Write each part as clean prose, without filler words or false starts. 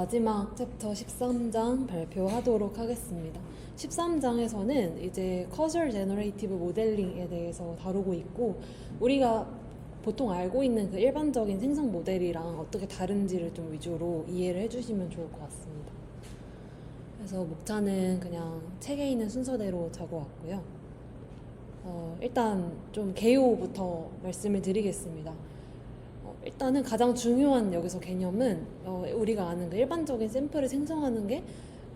마지막 챕터 13장 발표하도록 하겠습니다. 13장에서는 이제 Causal Generative Modeling에 대해서 다루고 있고, 우리가 보통 알고 있는 그 일반적인 생성 모델이랑 어떻게 다른지를 좀 위주로 이해를 해주시면 좋을 것 같습니다. 그래서 목차는 그냥 책에 있는 순서대로 적어왔고요. 일단 좀 개요부터 말씀을 드리겠습니다. 일단은 가장 중요한 여기서 개념은 우리가 아는 그 일반적인 샘플을 생성하는 게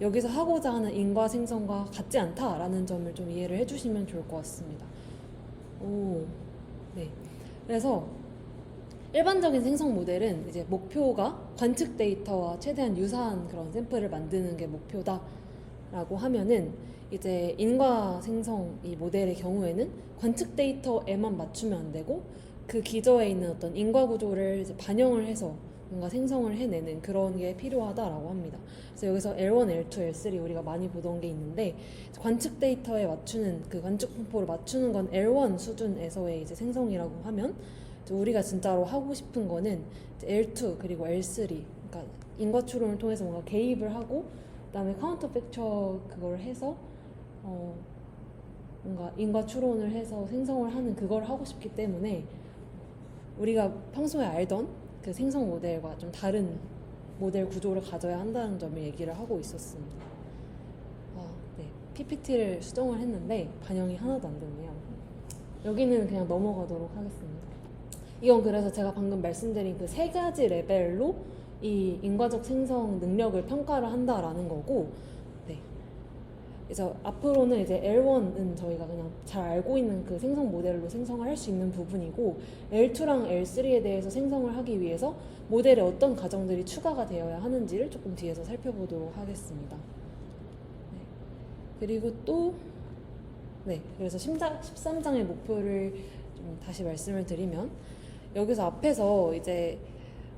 여기서 하고자 하는 인과 생성과 같지 않다라는 점을 좀 이해를 해주시면 좋을 것 같습니다. 네. 그래서 일반적인 생성 모델은 이제 목표가 관측 데이터와 최대한 유사한 그런 샘플을 만드는 게 목표다라고 하면은, 이제 인과 생성 이 모델의 경우에는 관측 데이터에만 맞추면 안 되고 그 기저에 있는 어떤 인과 구조를 이제 반영을 해서 뭔가 생성을 해내는 그런 게 필요하다라고 합니다. 그래서 여기서 L1, L2, L3 우리가 많이 보던 게 있는데, 관측 데이터에 맞추는 그 관측 분포를 맞추는 건 L1 수준에서의 이제 생성이라고 하면, 우리가 진짜로 하고 싶은 거는 L2 그리고 L3, 그러니까 인과 추론을 통해서 뭔가 개입을 하고 그다음에 카운터 팩처 그걸 해서 뭔가 인과 추론을 해서 생성을 하는 그걸 하고 싶기 때문에 우리가 평소에 알던 그 생성 모델과 좀 다른 모델 구조를 가져야 한다는 점을 얘기를 하고 있었습니다. 네. PPT를 수정을 했는데 반영이 하나도 안 됐네요. 여기는 그냥 넘어가도록 하겠습니다. 이건 그래서 제가 방금 말씀드린 그 세 가지 레벨로 이 인과적 생성 능력을 평가를 한다라는 거고, 네. 그래서 앞으로는 이제 L1은 저희가 그냥 잘 알고 있는 그 생성 모델로 생성을 할 수 있는 부분이고, L2랑 L3에 대해서 생성을 하기 위해서 모델에 어떤 과정들이 추가가 되어야 하는지를 조금 뒤에서 살펴보도록 하겠습니다. 네. 그리고 또 그래서 13장의 목표를 좀 다시 말씀을 드리면, 여기서 앞에서 이제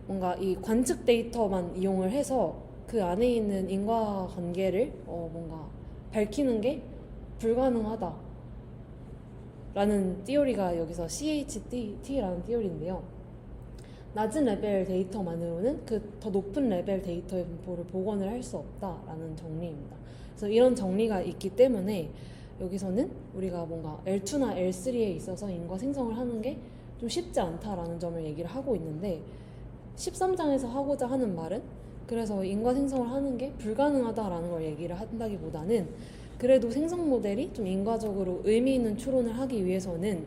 뭔가 이 관측 데이터만 이용을 해서 그 안에 있는 인과관계를 뭔가 밝히는 게 불가능하다 라는 띠오리가 여기서 CHT라는 띠오리인데요. 낮은 레벨 데이터만으로는 그 더 높은 레벨 데이터의 분포를 복원을 할 수 없다라는 정리입니다. 그래서 이런 정리가 있기 때문에 여기서는 우리가 뭔가 L2나 L3에 있어서 인과 생성을 하는 게 좀 쉽지 않다라는 점을 얘기를 하고 있는데, 13장에서 하고자 하는 말은 그래서 인과 생성을 하는 게 불가능하다라는 걸 얘기를 한다기보다는, 그래도 생성 모델이 좀 인과적으로 의미 있는 추론을 하기 위해서는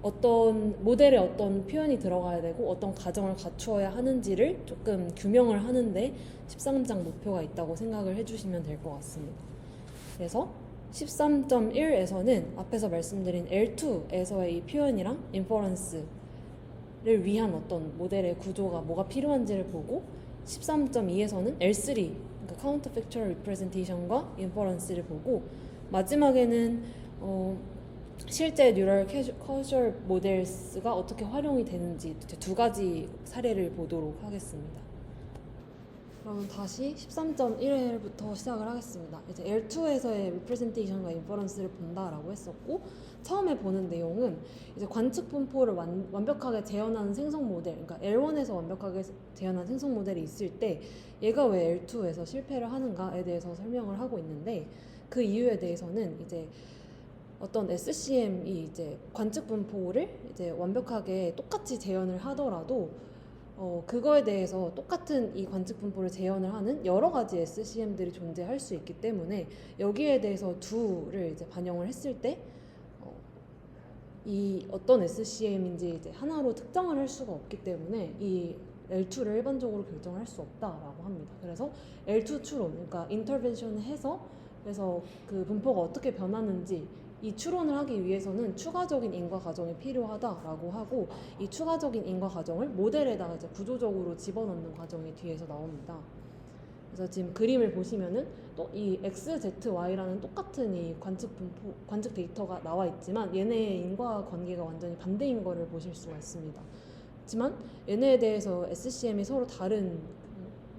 어떤 모델에 어떤 표현이 들어가야 되고 어떤 과정을 갖추어야 하는지를 조금 규명을 하는데 13장 목표가 있다고 생각을 해주시면 될 것 같습니다. 그래서 13.1에서는 앞에서 말씀드린 L2에서의 이 표현이랑 인퍼런스를 위한 어떤 모델의 구조가 뭐가 필요한지를 보고, 13.2에서는 L3, 그러니까 카운터 팩처럴 리프레젠테이션과 인퍼런스를 보고, 마지막에는 실제 뉴럴 커셜 모델스가 어떻게 활용이 되는지 두 가지 사례를 보도록 하겠습니다. 그러면 다시 13.1부터 시작을 하겠습니다. 이제 L2에서의 representation과 inference를 본다라고 했었고, 처음에 보는 내용은 이제 관측 분포를 완벽하게 재현하는 생성 모델, 그러니까 L1에서 완벽하게 재현한 생성 모델이 있을 때 얘가 왜 L2에서 실패를 하는가에 대해서 설명을 하고 있는데, 그 이유에 대해서는 이제 어떤 SCM이 이제 관측 분포를 이제 완벽하게 똑같이 재현을 하더라도 그거에 대해서 똑같은 이 관측 분포를 재현을 하는 여러 가지 SCM들이 존재할 수 있기 때문에, 여기에 대해서 둘을 이제 반영을 했을 때 이 어떤 SCM인지 이제 하나로 특정을 할 수가 없기 때문에 이 L2를 일반적으로 결정을 할 수 없다라고 합니다. 그래서 L2 추론, 그러니까 인터벤션을 해서 그래서 그 분포가 어떻게 변하는지 이 추론을 하기 위해서는 추가적인 인과 과정이 필요하다라고 하고, 이 추가적인 인과 과정을 모델에다가 이제 구조적으로 집어넣는 과정이 뒤에서 나옵니다. 그래서 지금 그림을 보시면은 또 이 X, Z, Y라는 똑같은 이 관측 데이터가 나와 있지만 얘네의 인과 관계가 완전히 반대인 거를 보실 수가 있습니다. 하지만 얘네에 대해서 SCM이 서로 다른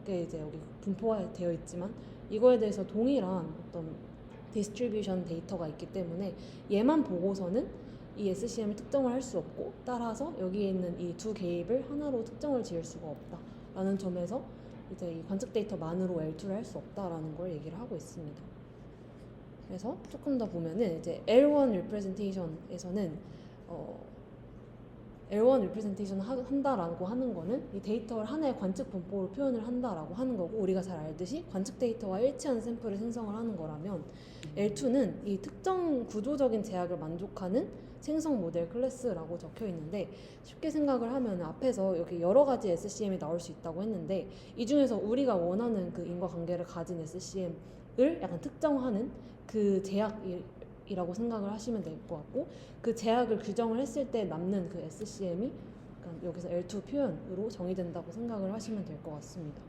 게 이제 여기 분포화되어 있지만 이거에 대해서 동일한 어떤 디스트리뷰션 데이터가 있기 때문에 얘만 보고서는 이 SCM을 특정을 할 수 없고, 따라서 여기에 있는 이 두 개입을 하나로 특정을 지을 수가 없다라는 점에서 이제 이 관측 데이터만으로 L2를 할 수 없다라는 걸 얘기를 하고 있습니다. 그래서 조금 더 보면은 이제 L1 representation에서는 L1 representation 한다라고 하는 거는 이 데이터를 하나의 관측 분포로 표현을 한다라고 하는 거고, 우리가 잘 알듯이 관측 데이터와 일치하는 샘플을 생성을 하는 거라면 L2는 이 특정 구조적인 제약을 만족하는 생성 모델 클래스라고 적혀 있는데, 쉽게 생각을 하면 앞에서 여기 여러 가지 SCM이 나올 수 있다고 했는데, 이 중에서 우리가 원하는 그 인과관계를 가진 SCM을 약간 특정하는 그 제약이라고 생각을 하시면 될 것 같고, 그 제약을 규정을 했을 때 남는 그 SCM이 여기서 L2 표현으로 정의된다고 생각을 하시면 될 것 같습니다.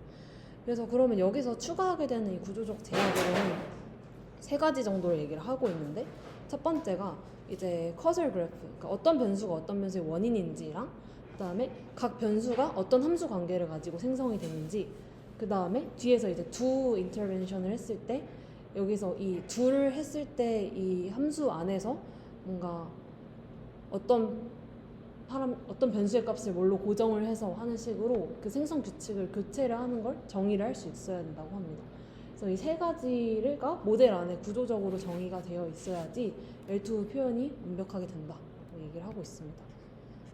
그래서 그러면 여기서 추가하게 되는 이 구조적 제약으로는 세 가지 정도를 얘기를 하고 있는데, 첫 번째가 이제 커즐 그래프, 그러니까 어떤 변수가 어떤 변수의 원인인지랑, 그 다음에 각 변수가 어떤 함수 관계를 가지고 생성이 되는지, 그 다음에 뒤에서 이제 두 인터벤션을 했을 때 여기서 이 둘을 했을 때 이 함수 안에서 뭔가 어떤 변수의 값을 뭘로 고정을 해서 하는 식으로 그 생성 규칙을 교체를 하는 걸 정의를 할 수 있어야 된다고 합니다. 그래서 이 세 가지가 모델 안에 구조적으로 정의가 되어 있어야지 L2 표현이 완벽하게 된다고 얘기를 하고 있습니다.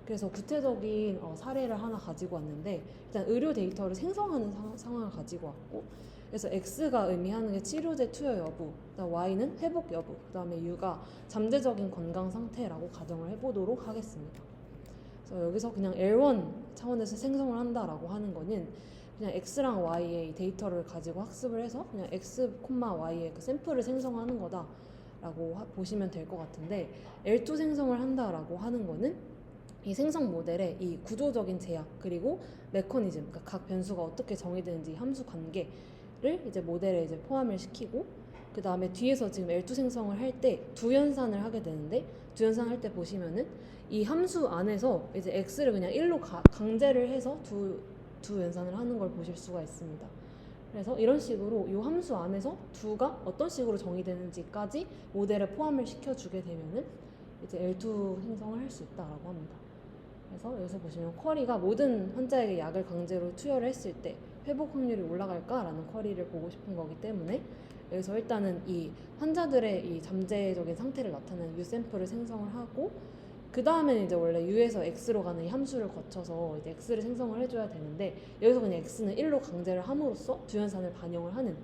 그래서 구체적인 사례를 하나 가지고 왔는데, 일단 의료 데이터를 생성하는 상황을 가지고 왔고, 그래서 X가 의미하는 게 치료제 투여 여부, 그다음 Y는 회복 여부, 그다음에 U가 잠재적인 건강 상태라고 가정을 해보도록 하겠습니다. 그래서 여기서 그냥 L1 차원에서 생성을 한다라고 하는 거는 그냥 X랑 Y의 이 데이터를 가지고 학습을 해서 그냥 X, Y의 그 샘플을 생성하는 거다라고 보시면 될 것 같은데, L2 생성을 한다라고 하는 거는 이 생성 모델의 이 구조적인 제약, 그리고 메커니즘, 그러니까 각 변수가 어떻게 정의되는지 함수 관계를 이제 모델에 이제 포함을 시키고, 그 다음에 뒤에서 지금 L2 생성을 할 때 두 연산을 하게 되는데, 두 연산 할 때 보시면은 이 함수 안에서 이제 X를 그냥 1로 강제를 해서 두 연산을 하는 걸 보실 수가 있습니다. 그래서 이런 식으로 이 함수 안에서 두가 어떤 식으로 정의되는지까지 모델에 포함을 시켜주게 되면은 이제 L2 생성을 할 수 있다라고 합니다. 그래서 여기서 보시면 쿼리가 모든 환자에게 약을 강제로 투여를 했을 때 회복 확률이 올라갈까라는 쿼리를 보고 싶은 거기 때문에, 여기서 일단은 이 환자들의 이 잠재적인 상태를 나타내는 U 샘플을 생성을 하고, 그 다음에는 이제 원래 U에서 X로 가는 이 함수를 거쳐서 이제 X를 생성을 해줘야 되는데, 여기서 그냥 X는 1로 강제를 함으로써 두연산을 반영을 하는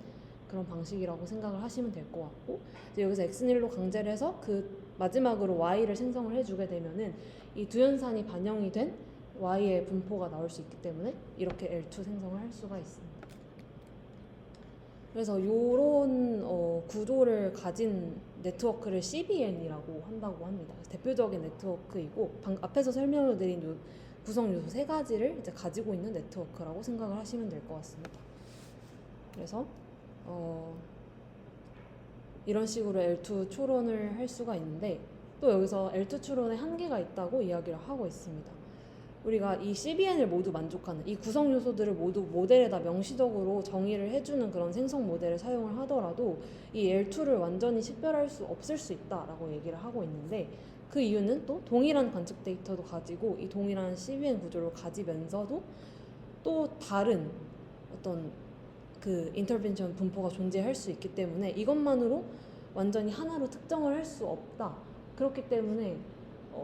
그런 방식이라고 생각을 하시면 될 것 같고, 이제 여기서 X는 1로 강제를 해서 그 마지막으로 Y를 생성을 해주게 되면은 이 두연산이 반영이 된 Y의 분포가 나올 수 있기 때문에 이렇게 L2 생성을 할 수가 있습니다. 그래서 이런 구조를 가진 네트워크를 CBN이라고 한다고 합니다. 대표적인 네트워크이고, 앞에서 설명을 드린 요 구성 요소 세 가지를 이제 가지고 있는 네트워크라고 생각을 하시면 될 것 같습니다. 그래서 이런 식으로 L2 추론을 할 수가 있는데, 또 여기서 L2 추론에 한계가 있다고 이야기를 하고 있습니다. 우리가 이 CBN을 모두 만족하는 이 구성 요소들을 모두 모델에다 명시적으로 정의를 해주는 그런 생성 모델을 사용을 하더라도 이 L2를 완전히 식별할 수 없을 수 있다라고 얘기를 하고 있는데, 그 이유는 또 동일한 관측 데이터도 가지고 이 동일한 CBN 구조를 가지면서도 또 다른 어떤 그 인터벤션 분포가 존재할 수 있기 때문에 이것만으로 완전히 하나로 특정을 할 수 없다. 그렇기 때문에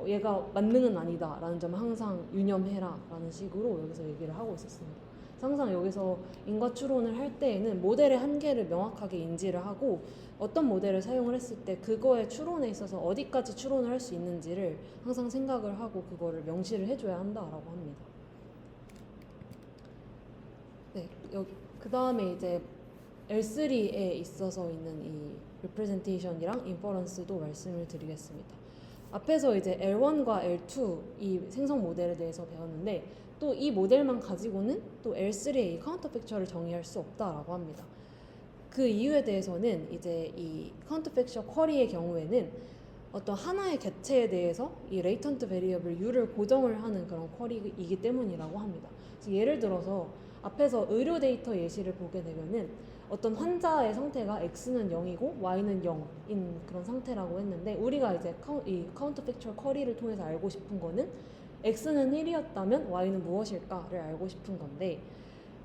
얘가 만능은 아니다 라는 점을 항상 유념해라 라는 식으로 여기서 얘기를 하고 있었습니다. 항상 여기서 인과 추론을 할 때에는 모델의 한계를 명확하게 인지를 하고, 어떤 모델을 사용을 했을 때 그거의 추론에 있어서 어디까지 추론을 할 수 있는지를 항상 생각을 하고 그거를 명시를 해줘야 한다라고 합니다. 네, 그 다음에 이제 L3에 있어서 있는 이 representation이랑 inference도 말씀을 드리겠습니다. 앞에서 이제 L1과 L2 이 생성 모델에 대해서 배웠는데, 또 이 모델만 가지고는 또 L3의 이 카운터 팩처를 정의할 수 없다라고 합니다. 그 이유에 대해서는 이제 이 카운터 팩처 쿼리의 경우에는 어떤 하나의 객체에 대해서 이 레이턴트 베리어블 U를 고정을 하는 그런 쿼리이기 때문이라고 합니다. 예를 들어서 앞에서 의료 데이터 예시를 보게 되면은 어떤 환자의 상태가 X는 0이고 Y는 0인 그런 상태라고 했는데, 우리가 이제 이 카운터 팩처 쿼리를 통해서 알고 싶은 거는 X는 1이었다면 Y는 무엇일까를 알고 싶은 건데,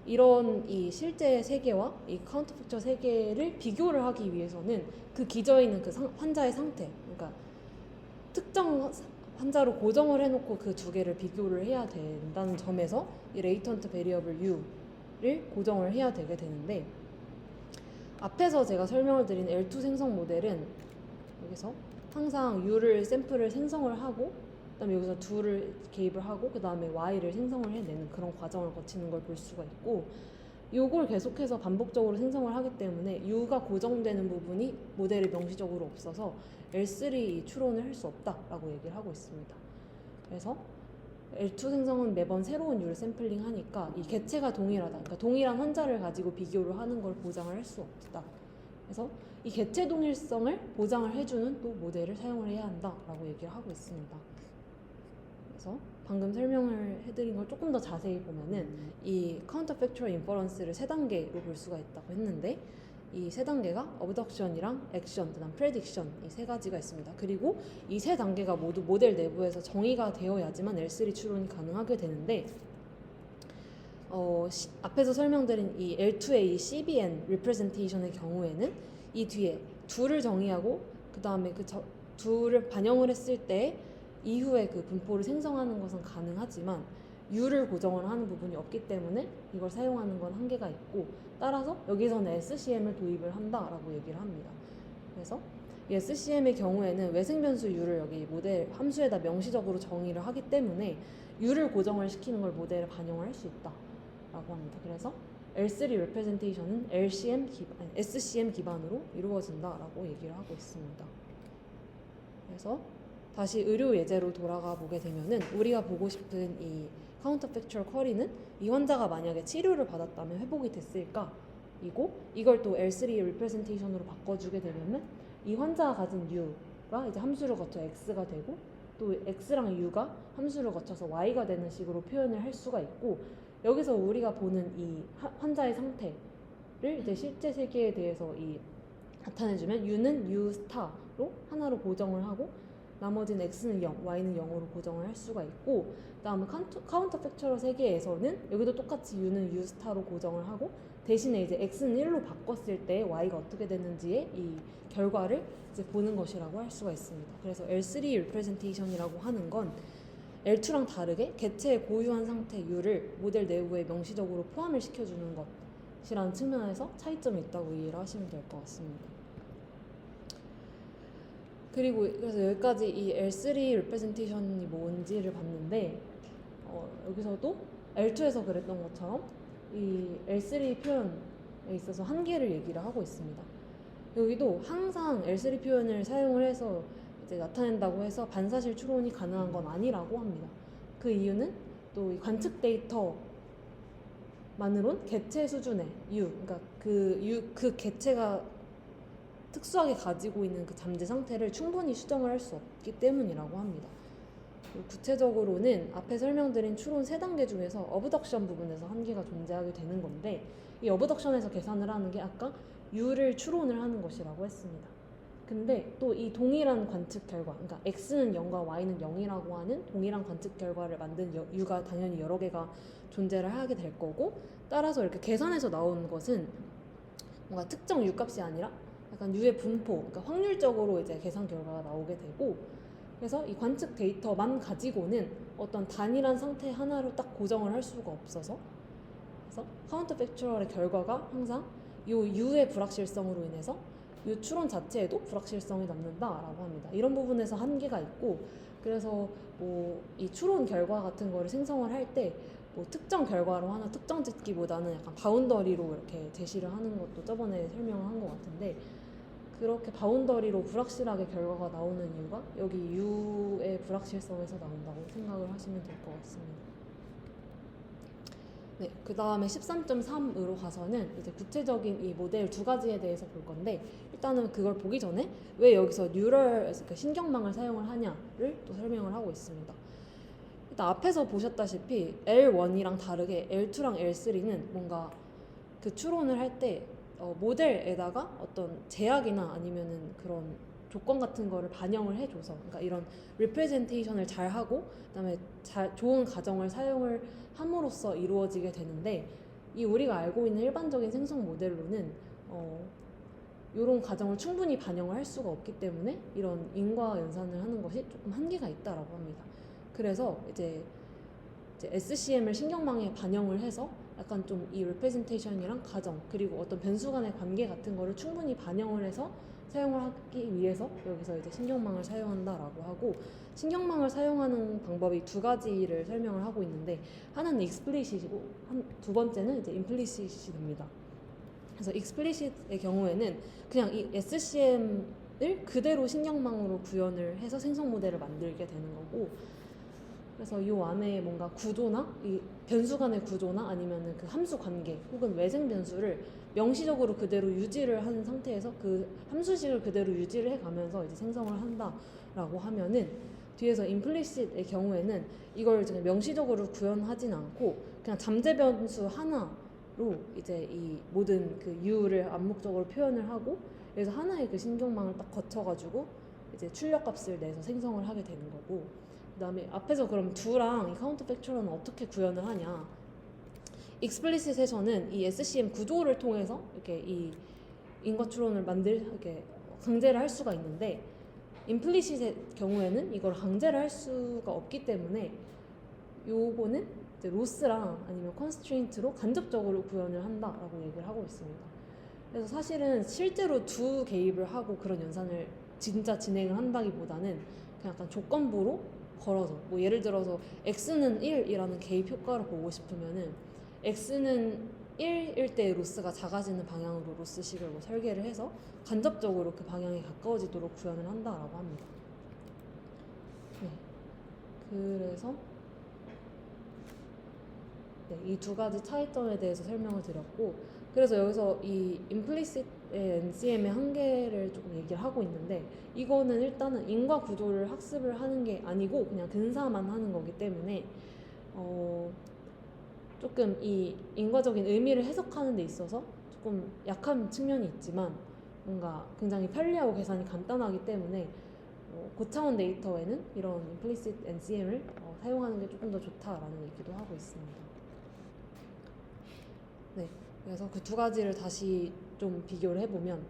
이런 이 실제 세계와 이 카운터 팩처 세계를 비교를 하기 위해서는 그 기저에 있는 그 환자의 상태, 그러니까 특정 환자로 고정을 해놓고 그 두 개를 비교를 해야 된다는 점에서 이 레이턴트 베리어블 U를 고정을 해야 되게 되는데, 앞에서 제가 설명을 드린 L2 생성 모델은 여기서 항상 U를 샘플을 생성을 하고 그다음에 여기서 2를 개입을 하고 그 다음에 Y를 생성을 해내는 그런 과정을 거치는 걸 볼 수가 있고, 요걸 계속해서 반복적으로 생성을 하기 때문에 U가 고정되는 부분이 모델에 명시적으로 없어서 L3 추론을 할 수 없다라고 얘기를 하고 있습니다. 그래서 L2 생성은 매번 새로운 U를 샘플링 하니까 이 개체가 동일하다, 그러니까 동일한 환자를 가지고 비교를 하는 걸 보장을 할 수 없다. 그래서 이 개체 동일성을 보장을 해주는 또 모델을 사용을 해야 한다라고 얘기를 하고 있습니다. 그래서 방금 설명을 해드린 걸 조금 더 자세히 보면은 이 카운터팩추얼 인퍼런스를 세 단계로 볼 수가 있다고 했는데, 이 세 단계가 어브덕션이랑 액션, 그다음 프레딕션 이 세 가지가 있습니다. 그리고 이 세 단계가 모두 모델 내부에서 정의가 되어야지만 L3 추론이 가능하게 되는데, 앞에서 설명드린 이 L2A CBN representation의 경우에는 이 뒤에 둘을 정의하고 그 다음에 그 둘을 반영을 했을 때 이후에 그 분포를 생성하는 것은 가능하지만 U를 고정을 하는 부분이 없기 때문에 이걸 사용하는 건 한계가 있고, 따라서 여기서는 SCM을 도입을 한다라고 얘기를 합니다. 그래서 이 SCM의 경우에는 외생변수 U를 여기 모델 함수에다 명시적으로 정의를 하기 때문에 U를 고정을 시키는 걸 모델에 반영을 할 수 있다라고 합니다. 그래서 L3 representation은 SCM 기반으로 이루어진다라고 얘기를 하고 있습니다. 그래서 다시 의료 예제로 돌아가 보게 되면은 우리가 보고 싶은 이 카운터팩추얼 쿼리는 이 환자가 만약에 치료를 받았다면 회복이 됐을까? 이고 이걸 또 L3 representation으로 바꿔주게 되면은 이 환자가 가진 U가 이제 함수를 거쳐 X가 되고 또 X랑 U가 함수를 거쳐서 Y가 되는 식으로 표현을 할 수가 있고, 여기서 우리가 보는 이 환자의 상태를 이제 실제 세계에 대해서 나타내주면 U는 U 스타로 하나로 고정을 하고 나머지는 X는 0, Y는 0으로 고정을 할 수가 있고, 다음에 카운터 팩처럴 세계에서는 여기도 똑같이 U는 U 스타로 고정을 하고 대신에 이제 X는 1로 바꿨을 때 Y가 어떻게 되는지의 이 결과를 이제 보는 것이라고 할 수가 있습니다. 그래서 L3 representation이라고 하는 건 L2랑 다르게 개체의 고유한 상태 U를 모델 내부에 명시적으로 포함을 시켜주는 것이라는 측면에서 차이점이 있다고 이해를 하시면 될 것 같습니다. 그리고 그래서 여기까지 이 L3 representation이 뭔지를 봤는데, 여기서도 L2에서 그랬던 것처럼 이 L3 표현에 있어서 한계를 얘기를 하고 있습니다. 여기도 항상 L3 표현을 사용을 해서 이제 나타낸다고 해서 반사실 추론이 가능한 건 아니라고 합니다. 그 이유는 또 이 관측 데이터만으론 개체 수준의 U, 그러니까 그 개체가 특수하게 가지고 있는 그 잠재 상태를 충분히 수정을 할 수 없기 때문이라고 합니다. 구체적으로는 앞에 설명드린 추론 3단계 중에서 어브덕션 부분에서 한계가 존재하게 되는 건데, 이 어브덕션에서 계산을 하는 게 아까 U를 추론을 하는 것이라고 했습니다. 근데 또 이 동일한 관측 결과, 그러니까 X는 0과 Y는 0이라고 하는 동일한 관측 결과를 만든 U가 당연히 여러 개가 존재를 하게 될 거고, 따라서 이렇게 계산해서 나오는 것은 뭔가 특정 U 값이 아니라 약간 U의 분포, 그러니까 확률적으로 이제 계산 결과가 나오게 되고, 그래서 이 관측 데이터만 가지고는 어떤 단일한 상태 하나로 딱 고정을 할 수가 없어서, 그래서 카운터 팩추얼의 결과가 항상 이 U의 불확실성으로 인해서 이 추론 자체에도 불확실성이 남는다라고 합니다. 이런 부분에서 한계가 있고, 그래서 뭐 이 추론 결과 같은 거를 생성을 할 때 뭐 특정 결과로 하나 특정 짓기보다는 약간 바운더리로 이렇게 제시를 하는 것도 저번에 설명한 것 같은데, 그렇게 바운더리로 불확실하게 결과가 나오는 이유가 여기 U의 불확실성에서 나온다고 생각을 하시면 될 것 같습니다. 네, 그 다음에 13.3으로 가서는 이제 구체적인 이 모델 2가지에 대해서 볼 건데, 일단은 그걸 보기 전에 왜 여기서 뉴럴, 그러니까 신경망을 사용을 하냐를 또 설명을 하고 있습니다. 일단 앞에서 보셨다시피 L1이랑 다르게 L2랑 L3는 뭔가 그 추론을 할 때 모델에다가 어떤 제약이나 아니면은 그런 조건 같은 거를 반영을 해줘서, 그러니까 이런 리프레젠테이션을 잘 하고 그다음에 좋은 가정을 사용을 함으로써 이루어지게 되는데, 이 우리가 알고 있는 일반적인 생성 모델로는 이런 과정을 충분히 반영을 할 수가 없기 때문에 이런 인과 연산을 하는 것이 조금 한계가 있다라고 합니다. 그래서 이제 SCM을 신경망에 반영을 해서 약간 좀 이 representation이랑 가정 그리고 어떤 변수 간의 관계 같은 거를 충분히 반영을 해서 사용을 하기 위해서 여기서 이제 신경망을 사용한다라고 하고, 신경망을 사용하는 방법이 두 가지를 설명을 하고 있는데, 하나는 explicit이고 두 번째는 이제 implicit이 됩니다. 그래서 explicit의 경우에는 그냥 이 SCM을 그대로 신경망으로 구현을 해서 생성 모델을 만들게 되는 거고, 그래서 이 안에 뭔가 구조나 이 변수 간의 구조나 아니면은 그 함수 관계 혹은 외생 변수를 명시적으로 그대로 유지를 한 상태에서 그 함수식을 그대로 유지를 해가면서 이제 생성을 한다라고 하면은, 뒤에서 implicit의 경우에는 이걸 이제 명시적으로 구현하진 않고 그냥 잠재 변수 하나로 이제 이 모든 그 u를 암묵적으로 표현을 하고, 그래서 하나의 그 신경망을 딱 거쳐가지고 이제 출력 값을 내서 생성을 하게 되는 거고, 그 다음에 앞에서 그럼 두랑 이 카운터 팩처럴은 어떻게 구현을 하냐. explicit에서는 이 SCM 구조를 통해서 이렇게 이 인과 추론을 이렇게 강제를 할 수가 있는데, implicit의 경우에는 이걸 강제를 할 수가 없기 때문에 요거는 이제 로스랑 아니면 constraint로 간접적으로 구현을 한다라고 얘기를 하고 있습니다. 그래서 사실은 실제로 두 개입을 하고 그런 연산을 진짜 진행을 한다기보다는 그냥 약간 조건부로 걸어서, 뭐 예를 들어서 x는 1이라는 개입 효과를 보고 싶으면은 x는 1일 때 로스가 작아지는 방향으로 로스식을 뭐 설계를 해서 간접적으로 그 방향에 가까워지도록 구현을 한다라고 합니다. 네. 그래서 이 두 가지 차이점에 대해서 설명을 드렸고, 그래서 여기서 이 implicit의 NCM의 한계를 조금 얘기를 하고 있는데, 이거는 일단은 인과 구조를 학습을 하는 게 아니고 그냥 근사만 하는 거기 때문에 조금 이 인과적인 의미를 해석하는 데 있어서 조금 약한 측면이 있지만 뭔가 굉장히 편리하고 계산이 간단하기 때문에 고차원 데이터에는 이런 implicit NCM을 사용하는 게 조금 더 좋다라는 얘기도 하고 있습니다. 네, 그래서 그 두 가지를 다시 좀 비교를 해보면,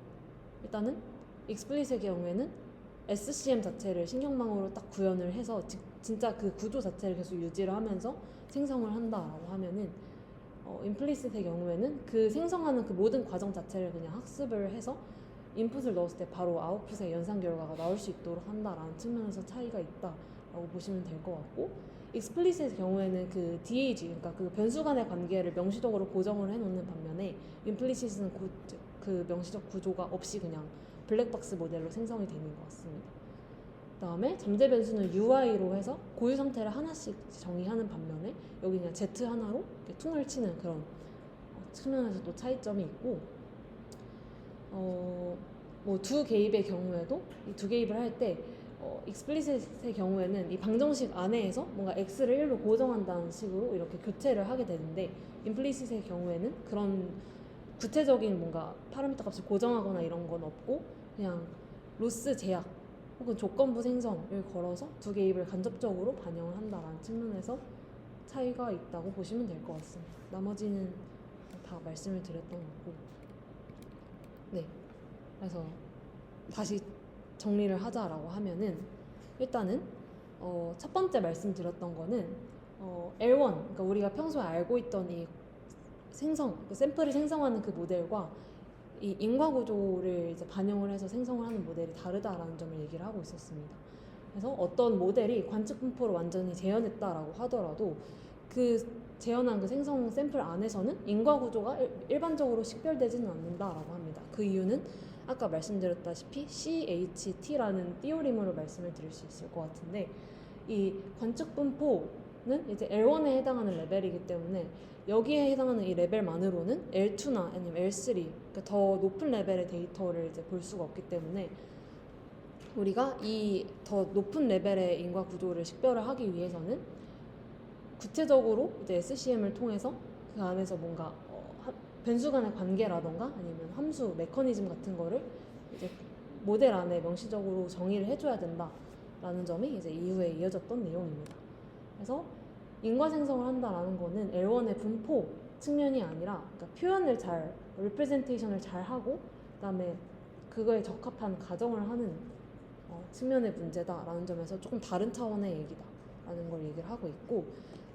일단은 explicit의 경우에는 SCM 자체를 신경망으로 딱 구현을 해서 진짜 그 구조 자체를 계속 유지를 하면서 생성을 한다라고 하면은, implicit의 경우에는 그 생성하는 그 모든 과정 자체를 그냥 학습을 해서 인풋을 넣었을 때 바로 아웃풋의 연산 결과가 나올 수 있도록 한다라는 측면에서 차이가 있다라고 보시면 될 것 같고, explicit의 경우에는 그 DAG, 그러니까 그 변수 간의 관계를 명시적으로 고정을 해놓는 반면에 implicit은 그 명시적 구조가 없이 그냥 블랙박스 모델로 생성이 되는 것 같습니다. 그 다음에 잠재 변수는 UI로 해서 고유 상태를 하나씩 정의하는 반면에 여기 그냥 Z 하나로 이렇게 퉁을 치는 그런 측면에서 또 차이점이 있고, 뭐 두 개입의 경우에도 이 두 개입을 할 때 explicit의 경우에는 이 방정식 안에에서 뭔가 x를 1로 고정한다는 식으로 이렇게 교체를 하게 되는데, implicit의 경우에는 그런 구체적인 뭔가 파라미터 값을 고정하거나 이런 건 없고 그냥 로스 제약 혹은 조건부 생성을 걸어서 두 개입을 간접적으로 반영을 한다라는 측면에서 차이가 있다고 보시면 될 것 같습니다. 나머지는 다 말씀을 드렸던 거고, 네, 그래서 다시 정리를 하자라고 하면은, 일단은 첫 번째 말씀드렸던 거는 L1, 그러니까 우리가 평소에 알고 있던 이 그 샘플을 생성하는 그 모델과 이 인과 구조를 이제 반영을 해서 생성을 하는 모델이 다르다라는 점을 얘기를 하고 있었습니다. 그래서 어떤 모델이 관측 분포를 완전히 재현했다라고 하더라도 그 재현한 그 생성 샘플 안에서는 인과 구조가 일반적으로 식별되지는 않는다라고 합니다. 그 이유는 아까 말씀드렸다시피 CHT라는 띠오림으로 말씀을 드릴 수 있을 것 같은데, 이 관측 분포는 이제 L1에 해당하는 레벨이기 때문에 여기에 해당하는 이 레벨만으로는 L2나 아니면 L3, 그러니까 더 높은 레벨의 데이터를 이제 볼 수가 없기 때문에 우리가 이 더 높은 레벨의 인과 구조를 식별을 하기 위해서는 구체적으로 이제 SCM을 통해서 그 안에서 뭔가 변수 간의 관계라던가 아니면 함수, 메커니즘 같은 거를 이제 모델 안에 명시적으로 정의를 해줘야 된다라는 점이 이제 이후에 이어졌던 내용입니다. 그래서 인과 생성을 한다라는 거는 L1의 분포 측면이 아니라 그러니까 표현을 잘, 리프레젠테이션을 잘 하고 그다음에 그거에 적합한 가정을 하는 측면의 문제다라는 점에서 조금 다른 차원의 얘기다라는 걸 얘기를 하고 있고,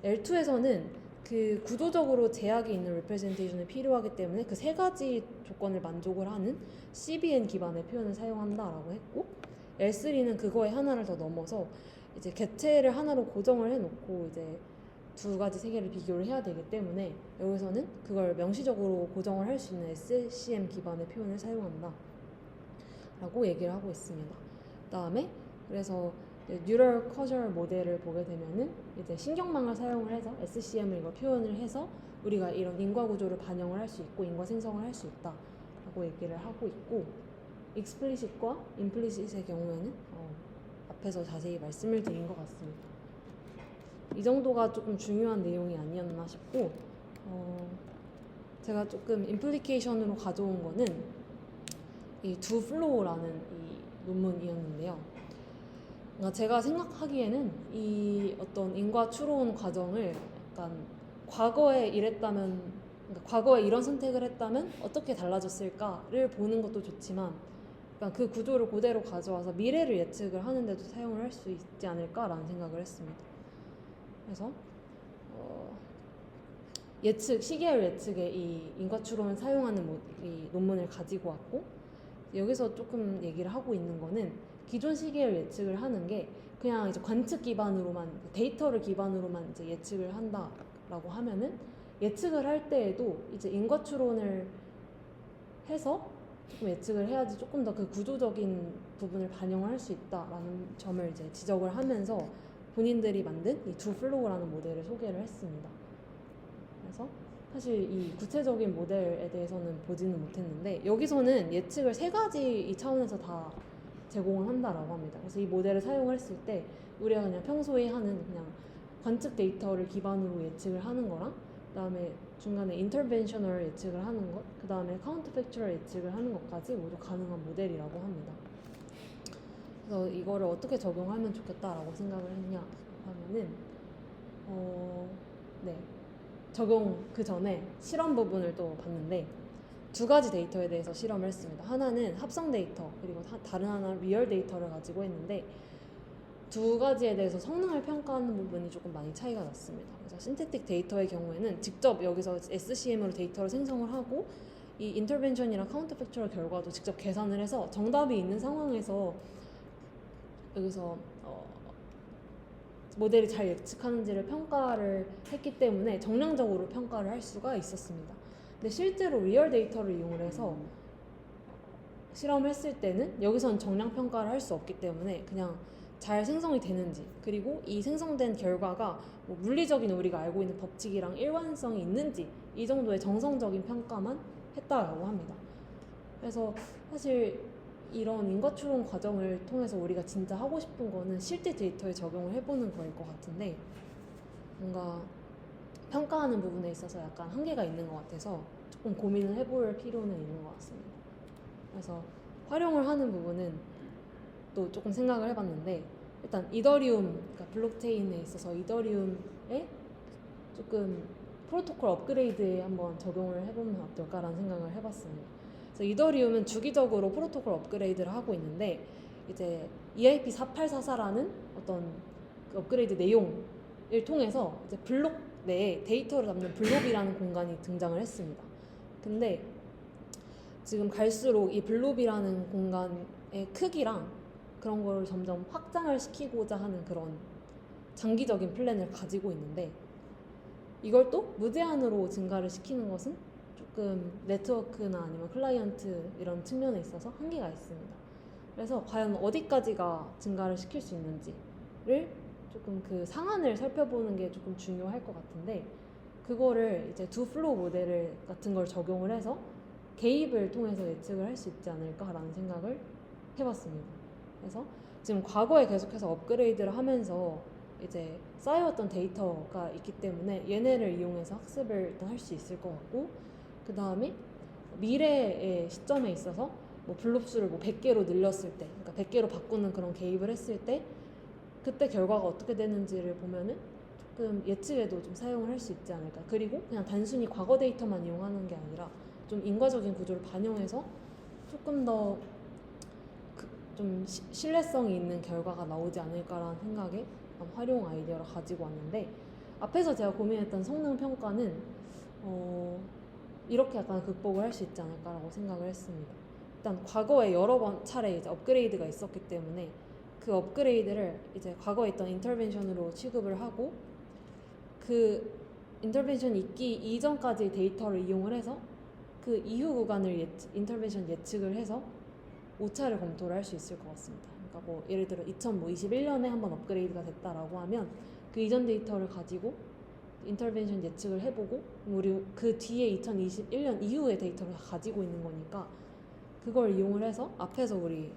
L2에서는 그 구조적으로 제약이 있는 리프레젠테이션이 필요하기 때문에 그 세 가지 조건을 만족을 하는 CBN 기반의 표현을 사용한다라고 했고, L3는 그거에 하나를 더 넘어서 이제 개체를 하나로 고정을 해놓고 이제 두 가지 세계를 비교를 해야 되기 때문에 여기서는 그걸 명시적으로 고정을 할 수 있는 SCM 기반의 표현을 사용한다 라고 얘기를 하고 있습니다. 그다음에 그래서 뉴럴 커저 모델을 보게 되면은 이제 신경망을 사용을 해서 SCM을 이걸 표현을 해서 우리가 이런 인과 구조를 반영을 할 수 있고 인과 생성을 할 수 있다라고 얘기를 하고 있고, 익스플리시트과 임플리시트의 경우에는 앞에서 자세히 말씀을 드린 것 같습니다. 이 정도가 조금 중요한 내용이 아니었나 싶고, 제가 조금 임플리케이션으로 가져온 거는 이 두 플로우라는 이 논문이었는데요. 그러니까 제가 생각하기에는 이 어떤 인과 추론 과정을 약간 과거에 이랬다면, 그러니까 과거에 이런 선택을 했다면 어떻게 달라졌을까를 보는 것도 좋지만, 그러니까 그 구조를 그대로 가져와서 미래를 예측을 하는데도 사용을 할 수 있지 않을까라는 생각을 했습니다. 그래서 예측, 시계열 예측에 이 인과추론을 사용하는 이 논문을 가지고 왔고, 여기서 조금 얘기를 하고 있는 거는 기존 시계열 예측을 하는 게 그냥 이제 관측 기반으로만, 데이터를 기반으로만 이제 예측을 한다라고 하면은 예측을 할 때에도 이제 인과추론을 해서 조금 예측을 해야지 조금 더 그 구조적인 부분을 반영을 할 수 있다라는 점을 이제 지적을 하면서 본인들이 만든 이 두 플로우라는 모델을 소개를 했습니다. 그래서 사실 이 구체적인 모델에 대해서는 보지는 못했는데 여기서는 예측을 세 가지 이 차원에서 다 제공을 한다라고 합니다. 그래서 이 모델을 사용했을 때 우리가 그냥 평소에 하는 그냥 관측 데이터를 기반으로 예측을 하는 거랑, 그다음에 중간에 인터벤셔널 예측을 하는 것, 그다음에 카운터팩추얼 예측을 하는 것까지 모두 가능한 모델이라고 합니다. 그래서 이거를 어떻게 적용하면 좋겠다라고 생각을 했냐 하면은 적용 그 전에 실험 부분을 또 봤는데 두 가지 데이터에 대해서 실험을 했습니다. 하나는 합성 데이터, 그리고 다른 하나는 리얼 데이터를 가지고 했는데 두 가지에 대해서 성능을 평가하는 부분이 조금 많이 차이가 났습니다. 그래서 신테틱 데이터의 경우에는 직접 여기서 SCM으로 데이터를 생성을 하고 이 인터벤션이랑 카운터팩추얼 결과도 직접 계산을 해서 정답이 있는 상황에서 여기서 모델이 잘 예측하는지를 평가를 했기 때문에 정량적으로 평가를 할 수가 있었습니다. 근데 실제로 리얼 데이터를 이용해서 실험을 했을 때는 여기서는 정량 평가를 할 수 없기 때문에 그냥 잘 생성이 되는지, 그리고 이 생성된 결과가 뭐 물리적인 우리가 알고 있는 법칙이랑 일관성이 있는지 이 정도의 정성적인 평가만 했다라고 합니다. 그래서 사실 이런 인과추론 과정을 통해서 우리가 진짜 하고 싶은 거는 실제 데이터에 적용을 해보는 거일 것 같은데 뭔가 평가하는 부분에 있어서 약간 한계가 있는 것 같아서 조금 고민을 해볼 필요는 있는 것 같습니다. 그래서 활용을 하는 부분은 또 조금 생각을 해봤는데, 일단 이더리움, 그러니까 블록체인에 있어서 이더리움에 조금 프로토콜 업그레이드에 한번 적용을 해보면 어떨까라는 생각을 해봤습니다. 그래서 이더리움은 주기적으로 프로토콜 업그레이드를 하고 있는데 이제 EIP4844라는 어떤 그 업그레이드 내용을 통해서 이제 블록 내에 데이터를 담는 블록이라는 공간이 등장을 했습니다. 근데 지금 갈수록 이 블록이라는 공간의 크기랑 그런 거를 점점 확장을 시키고자 하는 그런 장기적인 플랜을 가지고 있는데 이걸 또 무제한으로 증가를 시키는 것은 조금 네트워크나 아니면 클라이언트 이런 측면에 있어서 한계가 있습니다. 그래서 과연 어디까지가 증가를 시킬 수 있는지를 조금 그 상한을 살펴보는 게 조금 중요할 것 같은데, 그거를 이제 두 플로우 모델을 같은 걸 적용을 해서 개입을 통해서 예측을 할 수 있지 않을까라는 생각을 해봤습니다. 그래서 지금 과거에 계속해서 업그레이드를 하면서 이제 쌓여왔던 데이터가 있기 때문에 얘네를 이용해서 학습을 일단 할 수 있을 것 같고, 그 다음에 미래의 시점에 있어서 뭐 블록수를 뭐 100개로 늘렸을 때, 그러니까 100개로 바꾸는 그런 개입을 했을 때 그때 결과가 어떻게 되는지를 보면은 조금 예측에도 좀 사용을 할 수 있지 않을까. 그리고 그냥 단순히 과거 데이터만 이용하는 게 아니라 좀 인과적인 구조를 반영해서 조금 더 좀 신뢰성이 있는 결과가 나오지 않을까라는 생각에 활용 아이디어를 가지고 왔는데, 앞에서 제가 고민했던 성능 평가는 이렇게 약간 극복을 할 수 있지 않을까라고 생각을 했습니다. 일단 과거에 여러 번 차례 이제 업그레이드가 있었기 때문에 그 업그레이드를 이제 과거에 있던 인터벤션으로 취급을 하고, 그 인터벤션 있기 이전까지 데이터를 이용을 해서 그 이후 구간을 인터벤션 예측을 해서 오차를 검토를 할 수 있을 것 같습니다. 그러니까 뭐 예를 들어 2021년에 한번 업그레이드가 됐다라고 하면 그 이전 데이터를 가지고 인터벤션 예측을 해보고, 우리 그 뒤에 2021년 이후의 데이터를 가지고 있는 거니까 그걸 이용을 해서 앞에서 우리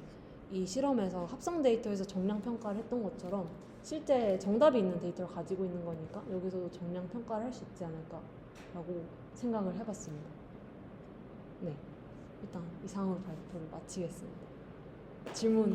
이 실험에서 합성 데이터에서 정량 평가를 했던 것처럼 실제 정답이 있는 데이터를 가지고 있는 거니까 여기서도 정량 평가를 할 수 있지 않을까라고 생각을 해봤습니다. 네, 일단 이상으로 발표를 마치겠습니다. 질문